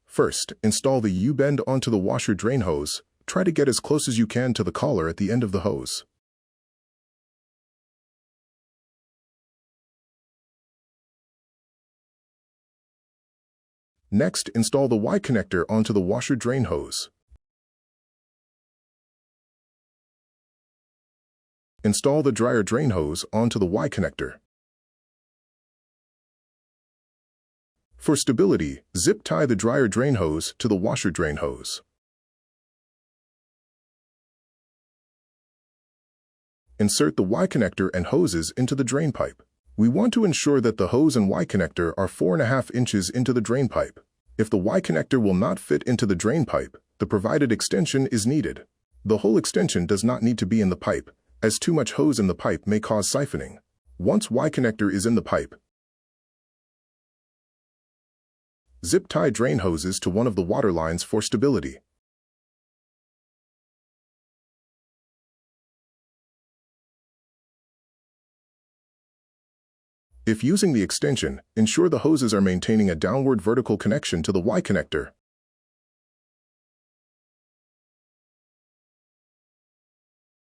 First, install the U-bend onto the washer drain hose. Try to get as close as you can to the collar at the end of the hose. Next, install the Y connector onto the washer drain hose. Install the dryer drain hose onto the Y connector. For stability, zip tie the dryer drain hose to the washer drain hose. Insert the Y connector and hoses into the drain pipe. We want to ensure that the hose and Y connector are 4.5 inches into the drain pipe. If the Y connector will not fit into the drain pipe, the provided extension is needed. The whole extension does not need to be in the pipe, as too much hose in the pipe may cause siphoning. Once Y connector is in the pipe, zip tie drain hoses to one of the water lines for stability. If using the extension, ensure the hoses are maintaining a downward vertical connection to the Y connector.